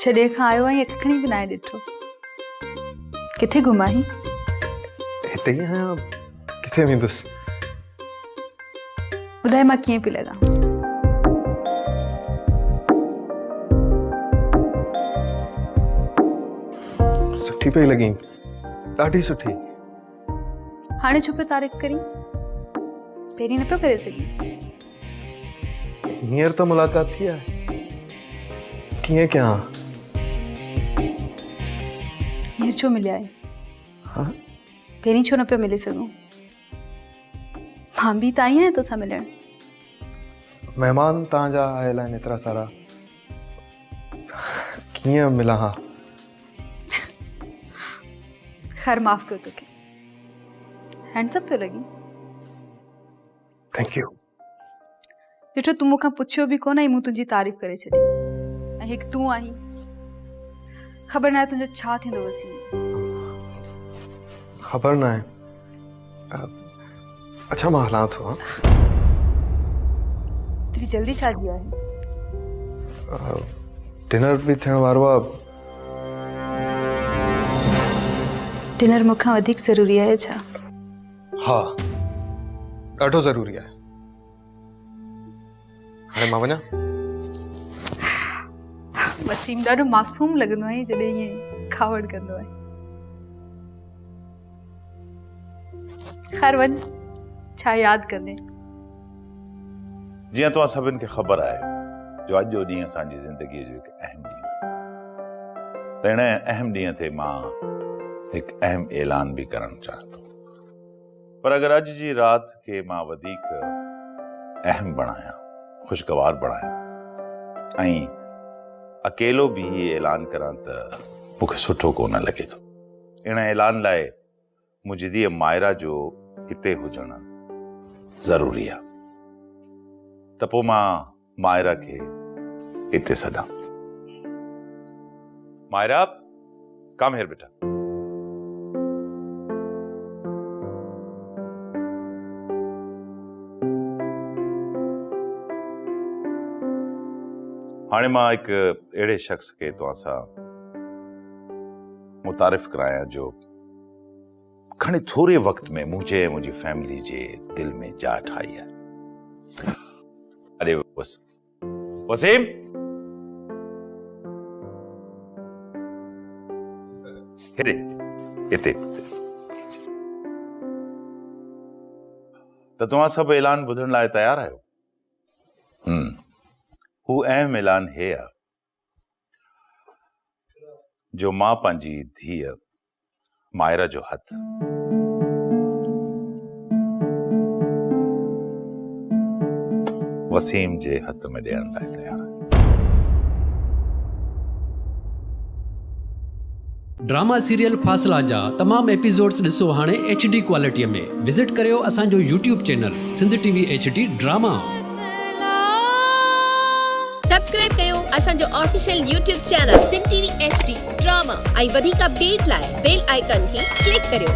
छॾे खां आयो आई अखणी बि नाहे ॾिठो। किथे घुमाही? हिते ही आहियां, किथे वेंदुसि? ॿुधाए मां कीअं पई लॻां? सुठी पई लॻी, ॾाढी सुठी। हाणे छो पियो तारीफ़ करी? पहिरीं न पियो करे सघी? हींअर त मुलाक़ात थी आहे, कीअं कयां? हींअर छो मिलिया आहियो? हाँ? पहिरीं छो न पियो मिली सघूं? मां बि त आई आहियां तोसां मिलण। महिमान तव्हांजा आयल आहिनि एतिरा सारा, कीअं मिलां हा? खैर माफ़ कयो तोखे। हैंडसम पियो लॻी। Thank U. ॾिठो तूं मूंखां पुछियो बि कोन, ऐं मूं तुंहिंजी तारीफ़ करे छॾी। ऐं हिकु तूं आहीं, ख़बर न आहे तुंहिंजो छा थींदो वसीम। ख़बर न आहे। अच्छा मां हलां थो। हाँ? एॾी जल्दी शादी आहे? डिनर बि थियण वारो आहे। डिनर मूंखां वधीक ज़रूरी आहे छा? हा, ॾाढो ज़रूरी आहे। हाणे मां वञां? वसीम ॾाढो मासूम लॻंदो आहे जॾहिं ईअं खावड़ कंदो आहे। खैर वञ, छा यादि कंदे? जीअं तव्हां सभिनि खे ख़बर आहे जो अॼु जो ॾींहुं असांजी ज़िंदगीअ जो हिकु अहम ॾींहुं आहे। त हिन अहम ॾींहं ते मां हिकु अहम ऐलान बि करणु चाहियां थो। पर अगरि अॼु जी राति खे मां वधीक अहम बणायां, ख़ुशगवार बणायां ऐं अकेलो बि हीउ ऐलान करां त मूंखे सुठो कोन लॻे थो। इन ऐलान लाइ मुंहिंजी धीअ मायरा जो हिते हुजणु ज़रूरी आहे। त पोइ मां मायरा खे हिते सॾां। मायरा, कम हियर बेटा। हाणे मां हिकु अहिड़े शख़्स खे तव्हां सां मुतारिफ़ करायां जो घणे थोरे वक़्त में मुंहिंजे ऐं मुंहिंजी फैमिली जे दिल में जाइ ठाही आहे। अरे वसीम, हिते त तव्हां सभु ऐलान ॿुधण लाइ तयार आहियो? हू अहम ऐलान हे आहे जो मां पंहिंजी धीअ मायरा जो हथ वसीम जे हथ में ॾियण लाइ तयार आहियां। ड्रामा सीरियल फासला जा तमाम एपिसोड्स ॾिसो हाणे HD क्वालिटीअ में। विज़िट करियो असांजो YouTube channel Sindh TV HD drama. Subscribe कयो असांजो official YouTube channel Sindh TV HD drama ऐं वधीक अपडेट लाइ बेल आइकन खे क्लिक करियो।